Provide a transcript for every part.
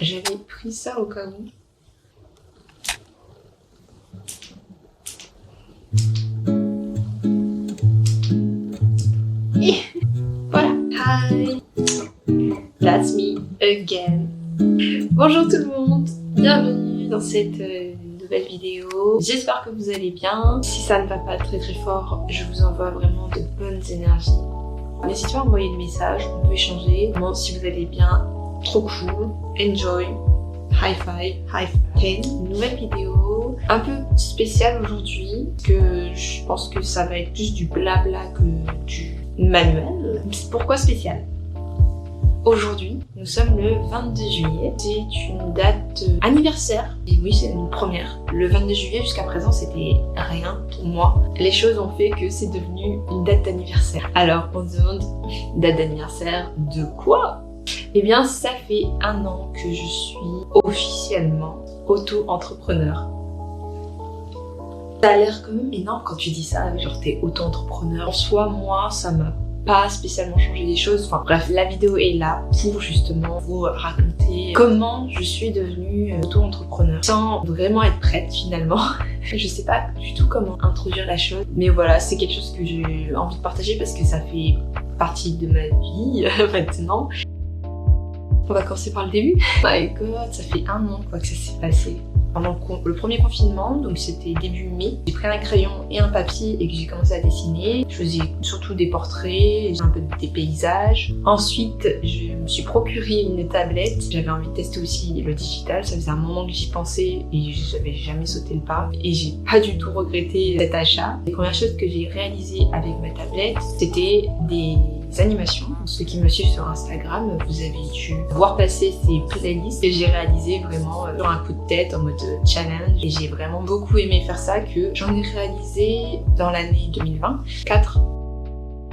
J'avais pris ça au cas où. Voilà. Hi, that's me again. Bonjour tout le monde, bienvenue dans cette nouvelle vidéo. J'espère que vous allez bien. Si ça ne va pas très fort, je vous envoie vraiment de bonnes énergies. N'hésitez pas à envoyer des messages, on peut échanger. Bon, si vous allez bien, trop cool, enjoy, high five, high 10. Une nouvelle vidéo un peu spéciale aujourd'hui, parce que je pense que ça va être plus du blabla que du manuel. Pourquoi spécial? Aujourd'hui, nous sommes le 22 juillet. C'est une date anniversaire. Et oui, c'est une première. Le 22 juillet, jusqu'à présent, c'était rien pour moi. Les choses ont fait que c'est devenu une date d'anniversaire. Alors, on se demande, date d'anniversaire de quoi? Eh bien, ça fait 1 an que je suis officiellement auto-entrepreneur. Ça a l'air quand même énorme quand tu dis ça, genre t'es auto-entrepreneur. En soi, moi, ça m'a pas spécialement changé des choses. Enfin bref, la vidéo est là pour justement vous raconter comment je suis devenue auto-entrepreneur sans vraiment être prête finalement. Je sais pas du tout comment introduire la chose, mais voilà, c'est quelque chose que j'ai envie de partager parce que ça fait partie de ma vie maintenant. On va commencer par le début. My god, ça fait 1 an quoi que ça s'est passé. Pendant le premier confinement, donc c'était début mai, j'ai pris un crayon et un papier et que j'ai commencé à dessiner. Je faisais surtout des portraits, un peu des paysages. Ensuite, je me suis procuré une tablette. J'avais envie de tester aussi le digital, ça faisait un moment que j'y pensais et j'avais jamais sauté le pas. Et j'ai pas du tout regretté cet achat. Les premières choses que j'ai réalisées avec ma tablette, c'était des animations. Ceux qui me suivent sur Instagram, vous avez dû voir passer ces playlists que j'ai réalisées vraiment sur un coup de tête en mode challenge et j'ai vraiment beaucoup aimé faire ça, que j'en ai réalisé dans l'année 2024.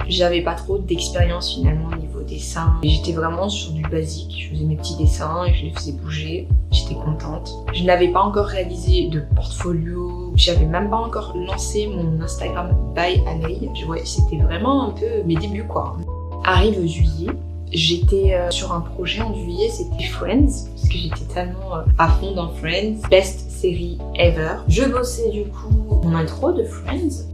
J'avais pas trop d'expérience finalement au niveau dessin. J'étais vraiment sur du basique, je faisais mes petits dessins et je les faisais bouger. J'étais contente. Je n'avais pas encore réalisé de portfolio, j'avais même pas encore lancé mon Instagram by Anaï. Ouais, c'était vraiment un peu mes débuts quoi. Arrive juillet, j'étais sur un projet en juillet, c'était Friends, parce que j'étais tellement à fond dans Friends, best série ever. Je bossais du coup mon intro de Friends.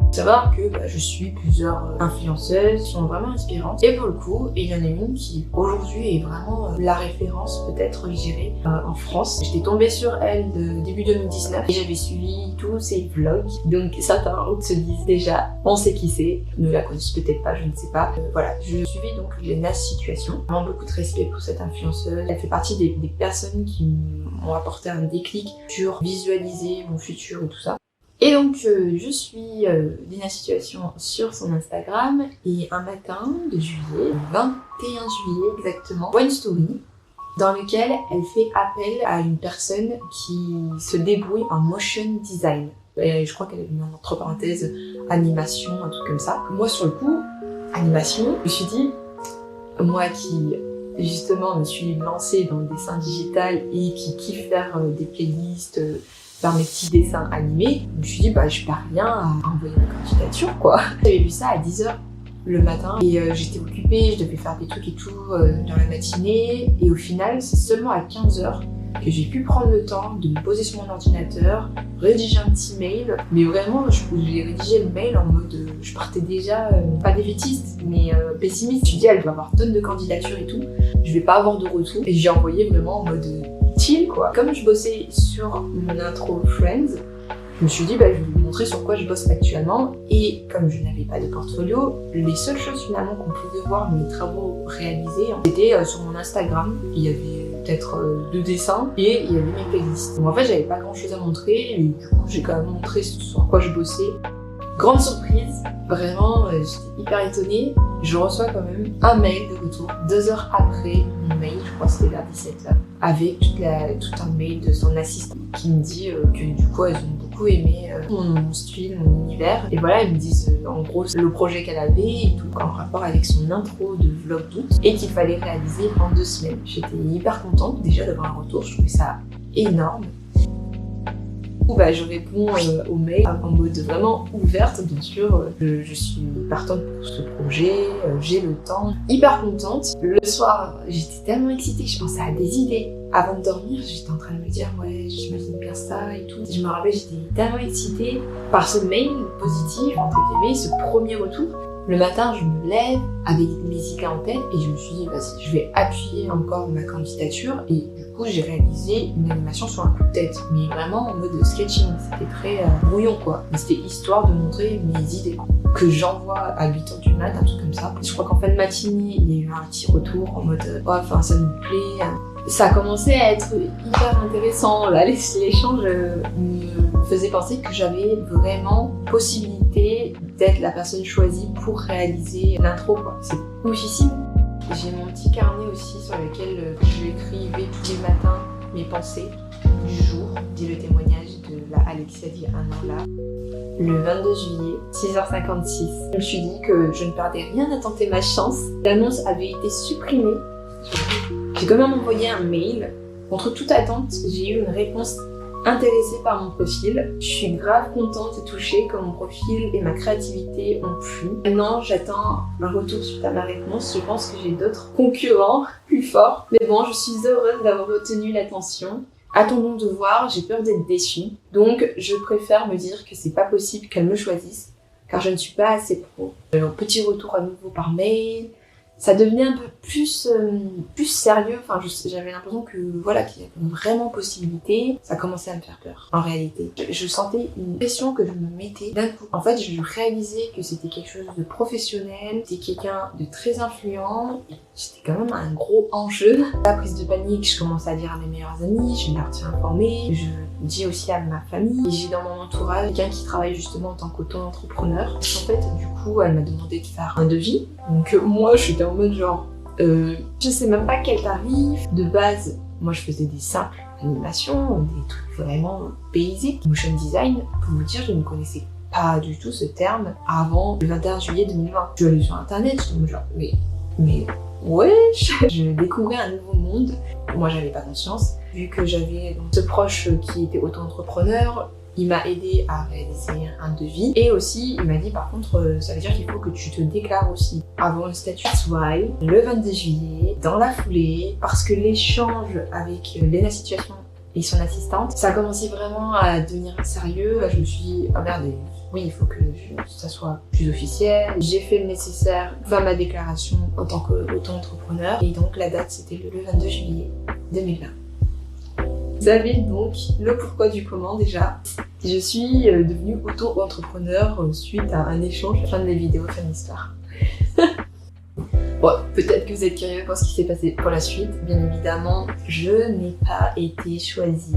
Faut savoir que je suis plusieurs influenceuses qui sont vraiment inspirantes et pour le coup, il y en a une qui aujourd'hui est vraiment la référence peut-être je dirais en France. J'étais tombée sur elle début 2019 et j'avais suivi tous ses vlogs, donc certains se disent déjà on sait qui c'est, ne la connaissent peut-être pas, je ne sais pas. Voilà, je suivais donc Lena Situation. Vraiment beaucoup de respect pour cette influenceuse. Elle fait partie des personnes qui m'ont apporté un déclic sur visualiser mon futur et tout ça. Et donc je suis Lena Situation sur son Instagram et un matin de juillet, 21 juillet exactement, je vois une story dans laquelle elle fait appel à une personne qui se débrouille en motion design. Et je crois qu'elle a mis entre parenthèses animation, un truc comme ça. Moi sur le coup, animation, je me suis dit, moi qui justement me suis lancée dans le dessin digital et qui kiffe faire des playlists, faire mes petits dessins animés, je me suis dit je perds rien à envoyer ma candidature quoi. J'avais vu ça à 10h le matin et j'étais occupée, je devais faire des trucs et tout dans la matinée et au final c'est seulement à 15h que j'ai pu prendre le temps de me poser sur mon ordinateur, rédiger un petit mail, mais vraiment j'ai rédigé le mail en mode je partais déjà pas défaitiste mais pessimiste. Je me suis dit elle va avoir tonnes de candidatures et tout, je vais pas avoir de retour et j'ai envoyé vraiment en mode chill quoi. Comme je bossais sur mon intro Friends, je me suis dit je vais vous montrer sur quoi je bosse actuellement et comme je n'avais pas de portfolio, les seules choses finalement qu'on pouvait voir mes travaux réalisés c'était sur mon Instagram. Il y avait peut-être 2 dessins et il y avait mes playlists. Donc en fait j'avais pas grand chose à montrer et du coup j'ai quand même montré sur quoi je bossais. Grande surprise, vraiment j'étais hyper étonnée. Je reçois quand même un mail de retour 2 heures après mon mail, je crois que c'était vers 17h, avec tout un mail de son assistant qui me dit que du coup elles ont beaucoup aimé mon style, mon univers. Et voilà, elles me disent en gros le projet qu'elle avait et tout en rapport avec son intro de vlog d'août et qu'il fallait réaliser en 2 semaines. J'étais hyper contente déjà d'avoir un retour, je trouvais ça énorme. Bah, je réponds aux mails en mode vraiment ouverte, bien sûr. Je suis partante pour ce projet, j'ai le temps, hyper contente. Le soir, j'étais tellement excitée, je pensais à des idées. Avant de dormir, j'étais en train de me dire ouais, j'imagine bien ça et tout. Je me rappelle, j'étais tellement excitée par ce mail positif, entre guillemets, ce premier retour. Le matin, je me lève avec mes idées en tête et je me suis dit, vas-y, je vais appuyer encore ma candidature. Et du coup, j'ai réalisé une animation sur un coup de tête, mais vraiment en mode sketching. C'était très brouillon, quoi. Mais c'était histoire de montrer mes idées, que j'envoie à 8h du mat, un truc comme ça. Je crois qu'en fin de matinée, il y a eu un petit retour en mode, ouais, enfin, ça me plaît. Ça a commencé à être hyper intéressant. Là, l'échange me faisait penser que j'avais vraiment possibilité d'être la personne choisie pour réaliser l'intro, quoi. C'est oufissime. J'ai mon petit carnet aussi sur lequel je écrivais tous les matins mes pensées du jour. J'ai le témoignage de la Alexia d'il y a un an là. Le 22 juillet, 6h56. Je me suis dit que je ne perdais rien à tenter ma chance. L'annonce avait été supprimée. J'ai quand même envoyé un mail. Contre toute attente, j'ai eu une réponse intéressée par mon profil. Je suis grave contente et touchée que mon profil et ma créativité ont plu. Maintenant, j'attends un retour suite à ma réponse. Je pense que j'ai d'autres concurrents plus forts. Mais bon, je suis heureuse d'avoir retenu l'attention. Attendons de voir, j'ai peur d'être déçue. Donc, je préfère me dire que c'est pas possible qu'elle me choisisse, car je ne suis pas assez pro. Petit retour à nouveau par mail. Ça devenait un peu plus sérieux. Enfin, j'avais l'impression que voilà, qu'il y avait vraiment possibilité. Ça commençait à me faire peur. En réalité, je sentais une pression que je me mettais d'un coup. En fait, je réalisais que c'était quelque chose de professionnel. C'était quelqu'un de très influent. C'était quand même un gros enjeu. La prise de panique, je commençais à dire à mes meilleurs amis. Je les retiens informés. Je dis aussi à ma famille. Et j'ai dans mon entourage quelqu'un qui travaille justement en tant qu'auto-entrepreneur. En fait, du coup, elle m'a demandé de faire un devis. Donc moi, j'étais en mode genre, je sais même pas quel tarif. De base, moi je faisais des simples animations, des trucs vraiment basic. Motion design, pour vous dire, je ne connaissais pas du tout ce terme avant le 21 juillet 2020. Je suis allée sur internet, j'étais en mode genre, mais ouais, je découvrais un nouveau monde. Moi j'avais pas conscience, vu que j'avais donc ce proche qui était auto-entrepreneur. Il m'a aidé à réaliser un devis et aussi il m'a dit par contre ça veut dire qu'il faut que tu te déclares aussi avant le statut SWAI le 22 juillet dans la foulée parce que l'échange avec Léna Situation et son assistante ça a commencé vraiment à devenir sérieux. Là je me suis dit oh merde, oui il faut que ça soit plus officiel. J'ai fait le nécessaire pour faire ma déclaration en tant qu'auto-entrepreneur et donc la date c'était le 22 juillet 2020. Vous savez donc le pourquoi du comment déjà. Je suis devenue auto-entrepreneur suite à un échange à la fin de la vidéo Fan Histoire. Bon, peut-être que vous êtes curieux pour ce qui s'est passé pour la suite. Bien évidemment, je n'ai pas été choisie.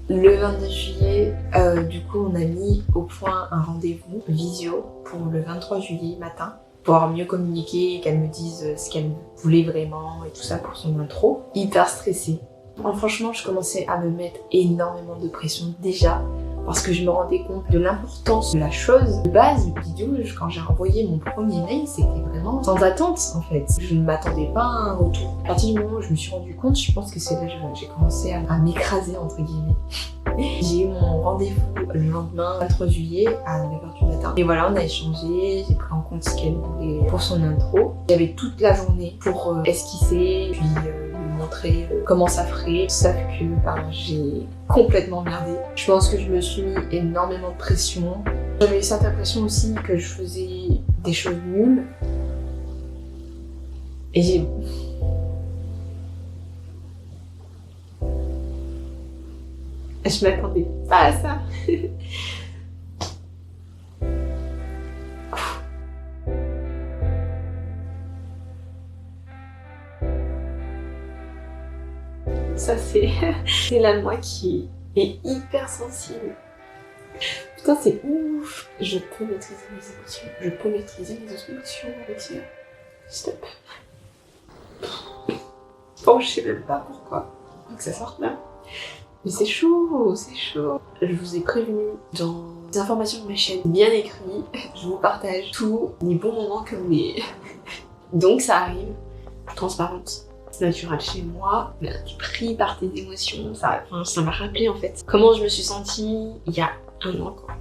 Le 22 juillet, du coup, on a mis au point un rendez-vous visio pour le 23 juillet matin. Pour pouvoir mieux communiquer et qu'elle me dise ce qu'elle voulait vraiment et tout ça pour son intro. Hyper stressée. Franchement, je commençais à me mettre énormément de pression déjà parce que je me rendais compte de l'importance de la chose. De base, une vidéo, quand j'ai envoyé mon premier mail, c'était vraiment sans attente en fait. Je ne m'attendais pas à un retour. À partir du moment où je me suis rendu compte, je pense que c'est là que j'ai commencé à m'écraser entre guillemets. J'ai eu mon rendez-vous le lendemain, 23 juillet, à 9h du matin. Et voilà, on a échangé, j'ai pris en compte ce qu'elle voulait pour son intro. J'avais toute la journée pour esquisser, puis lui montrer comment ça ferait. Sauf que j'ai complètement merdé. Je pense que je me suis mis énormément de pression. J'avais eu cette impression aussi que je faisais des choses nulles. Et je m'attendais pas à ça. Ça c'est la moi qui est hyper sensible. Putain c'est ouf. Je peux maîtriser mes émotions. Je peux maîtriser mes émotions avec ça. Stop. Oh je sais même pas pourquoi. Faut que ça sorte là. Mais c'est chaud, c'est chaud. Je vous ai prévenu dans les informations de ma chaîne, bien écrit, je vous partage tous les bons moments comme les... Donc ça arrive, transparente. c'est naturel chez moi. Mais t'es pris par tes émotions, ça m'a rappelé en fait comment je me suis sentie il y a un an quoi.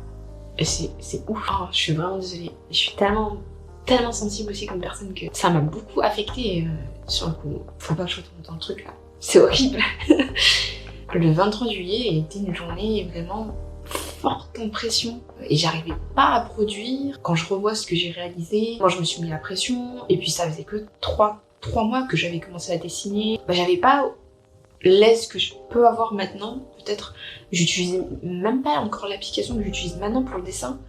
Et c'est ouf. Oh, je suis vraiment désolée. Je suis tellement sensible aussi comme personne que ça m'a beaucoup affectée sur le coup. Faut pas que je retombe dans le truc là. C'est horrible. Le 23 juillet a été une journée vraiment forte en pression et j'arrivais pas à produire. Quand je revois ce que j'ai réalisé, moi je me suis mis la pression et puis ça faisait que 3 mois que j'avais commencé à dessiner. J'avais pas l'aise que je peux avoir maintenant. Peut-être j'utilisais même pas encore l'application que j'utilise maintenant pour le dessin.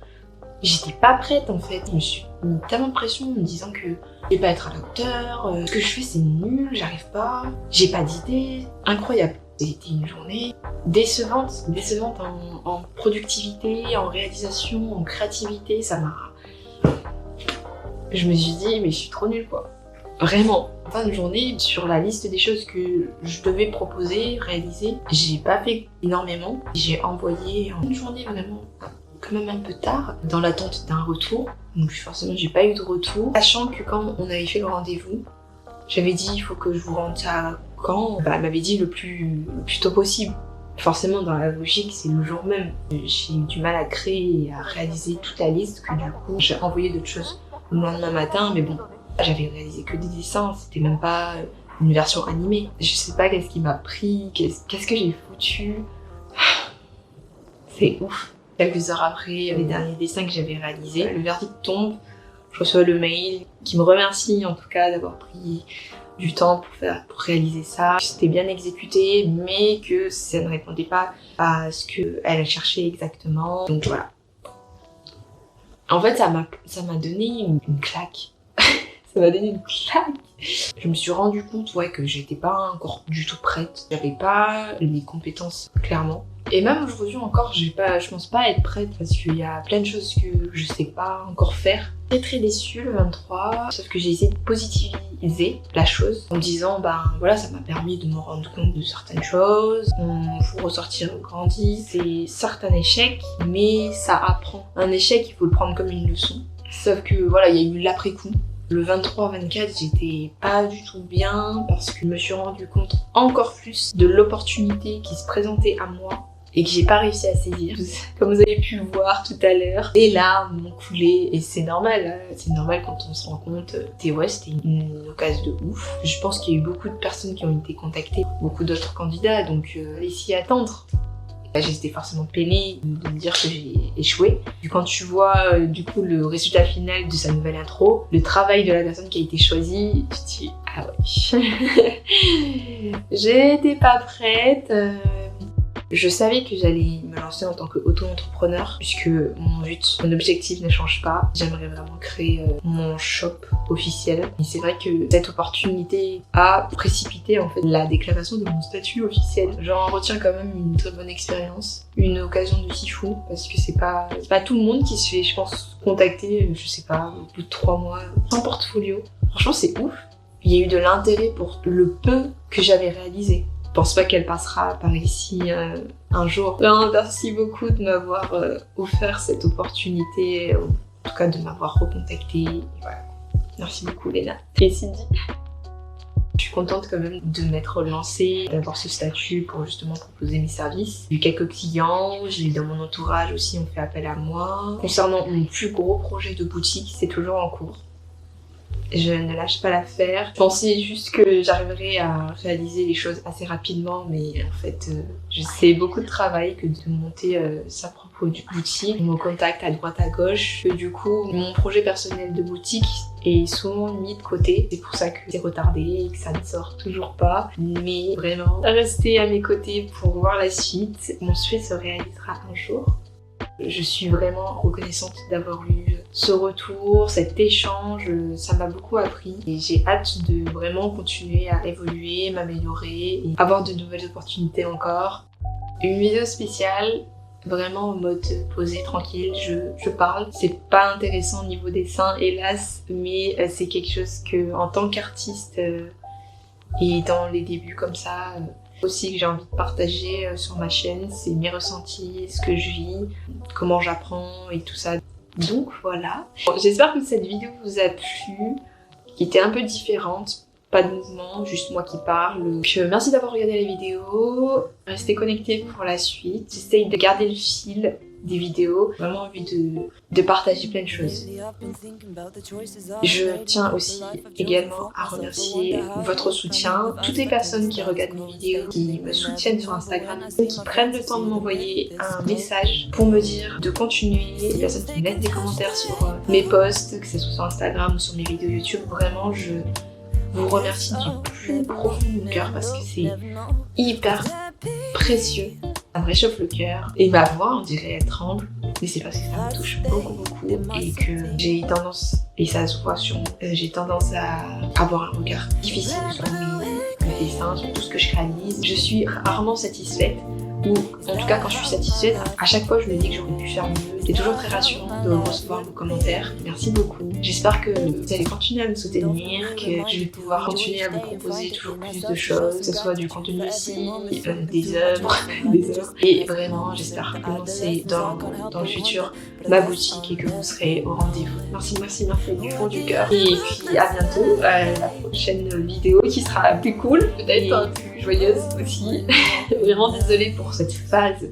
J'étais pas prête en fait. Je me suis mis tellement de pression en me disant que je vais pas être à la hauteur, ce que je fais c'est nul, j'arrive pas, j'ai pas d'idée. Incroyable. C'était une journée décevante en productivité, en réalisation, en créativité. Ça m'a... Je me suis dit mais je suis trop nulle quoi. Vraiment. En fin de journée, sur la liste des choses que je devais proposer, réaliser, j'ai pas fait énormément. J'ai envoyé en une journée vraiment quand même un peu tard, dans l'attente d'un retour. Donc forcément j'ai pas eu de retour. Sachant que quand on avait fait le rendez-vous, j'avais dit il faut que je vous rende ça quand, elle m'avait dit le plus tôt possible. Forcément dans la logique c'est le jour même. J'ai eu du mal à créer et à réaliser toute la liste que du coup j'ai envoyé d'autres choses le lendemain matin, mais bon, j'avais réalisé que des dessins, c'était même pas une version animée. Je sais pas qu'est-ce qui m'a pris, qu'est-ce que j'ai foutu. C'est ouf. Quelques heures après les derniers dessins que j'avais réalisés, le verdict tombe, je reçois le mail qui me remercie en tout cas d'avoir pris du temps pour réaliser ça. C'était bien exécuté, mais que ça ne répondait pas à ce qu'elle cherchait exactement. Donc voilà. En fait, ça m'a donné une claque. Ça m'a donné une claque. Je me suis rendu compte que j'étais pas encore du tout prête. J'avais pas les compétences, clairement. Et même aujourd'hui encore, je pense pas être prête parce qu'il y a plein de choses que je sais pas encore faire. Très déçue le 23, sauf que j'ai essayé de positiviser la chose en me disant voilà, ça m'a permis de me rendre compte de certaines choses. Il faut ressortir grandi. C'est certes un échec, mais ça apprend. Un échec, il faut le prendre comme une leçon. Sauf que voilà, il y a eu l'après-coup. Le 23-24, j'étais pas du tout bien parce que je me suis rendu compte encore plus de l'opportunité qui se présentait à moi et que j'ai pas réussi à saisir. Comme vous avez pu le voir tout à l'heure, les larmes m'ont coulé et c'est normal. C'est normal quand on se rend compte. C'était une occasion de ouf. Je pense qu'il y a eu beaucoup de personnes qui ont été contactées, beaucoup d'autres candidats, donc allez s'y attendre. J'étais forcément peinée de me dire que j'ai échoué. Quand tu vois du coup le résultat final de sa nouvelle intro, le travail de la personne qui a été choisie, tu te dis ah ouais. J'étais pas prête. Je savais que j'allais me lancer en tant qu'auto-entrepreneur puisque mon objectif ne change pas. J'aimerais vraiment créer mon shop officiel. Et c'est vrai que cette opportunité a précipité en fait la déclaration de mon statut officiel. J'en retiens quand même une très bonne expérience, une occasion de s'y fou parce que c'est pas tout le monde qui se fait, je pense, contacter, je sais pas, au bout de 3 mois, sans portfolio. Franchement, c'est ouf. Il y a eu de l'intérêt pour le peu que j'avais réalisé. Je pense pas qu'elle passera par ici un jour. Non, merci beaucoup de m'avoir offert cette opportunité, en tout cas de m'avoir recontactée. Voilà. Merci beaucoup Léna et Cindy. Je suis contente quand même de m'être lancée, d'avoir ce statut pour justement proposer mes services. J'ai eu quelques clients, j'ai dans mon entourage aussi, on fait appel à moi. Concernant mon plus gros projet de boutique, c'est toujours en cours. Je ne lâche pas l'affaire. Je pensais juste que j'arriverais à réaliser les choses assez rapidement, mais en fait, c'est beaucoup de travail que de monter sa propre boutique. On me contacte à droite à gauche. Du coup, mon projet personnel de boutique est souvent mis de côté. C'est pour ça que c'est retardé et que ça ne sort toujours pas. Mais vraiment, restez à mes côtés pour voir la suite. Mon souhait se réalisera un jour. Je suis vraiment reconnaissante d'avoir eu ce retour, cet échange, ça m'a beaucoup appris et j'ai hâte de vraiment continuer à évoluer, m'améliorer et avoir de nouvelles opportunités encore. Une vidéo spéciale, vraiment en mode posé, tranquille, je parle. C'est pas intéressant au niveau dessin, hélas, mais c'est quelque chose que en tant qu'artiste et dans les débuts comme ça, aussi que j'ai envie de partager sur ma chaîne, c'est mes ressentis, ce que je vis, comment j'apprends et tout ça. Donc voilà. Bon, j'espère que cette vidéo vous a plu, qui était un peu différente pas de mouvement, juste moi qui parle. Donc, merci d'avoir regardé la vidéo. Restez connectés pour la suite. J'essaye de garder le fil des vidéos. Vraiment envie de partager plein de choses. Je tiens aussi également à remercier votre soutien. Toutes les personnes qui regardent mes vidéos, qui me soutiennent sur Instagram, qui prennent le temps de m'envoyer un message pour me dire de continuer, les personnes qui me laissent des commentaires sur mes posts, que ce soit sur Instagram ou sur mes vidéos YouTube. Vraiment, je vous remercie du plus profond de mon cœur parce que c'est hyper précieux. Ça me réchauffe le cœur et ma voix, on dirait, elle tremble. Mais c'est parce que ça me touche beaucoup et que j'ai tendance, et ça se voit sur moi, j'ai tendance à avoir un regard difficile sur mes dessins, sur tout ce que je réalise. Je suis rarement satisfaite, ou en tout cas quand je suis satisfaite, à chaque fois je me dis que j'aurais pu faire mieux. C'est toujours très rassurant de recevoir vos commentaires. Merci beaucoup. J'espère que vous allez continuer à me soutenir, que je vais pouvoir continuer à vous proposer toujours plus de choses, que ce soit du contenu ici, des œuvres, Et vraiment, j'espère commencer dans le futur ma boutique et que vous serez au rendez-vous. Merci du fond du cœur. Et puis à bientôt à la prochaine vidéo qui sera plus cool, peut-être plus joyeuse aussi. Vraiment désolée pour cette phase.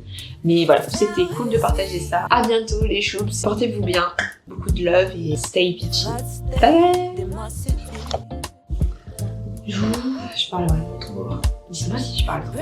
Mais voilà, c'était cool de partager ça. À bientôt les choups. Portez-vous bien. Beaucoup de love et stay peachy. Bye. Je parle vraiment trop. Dis-moi si je parle trop.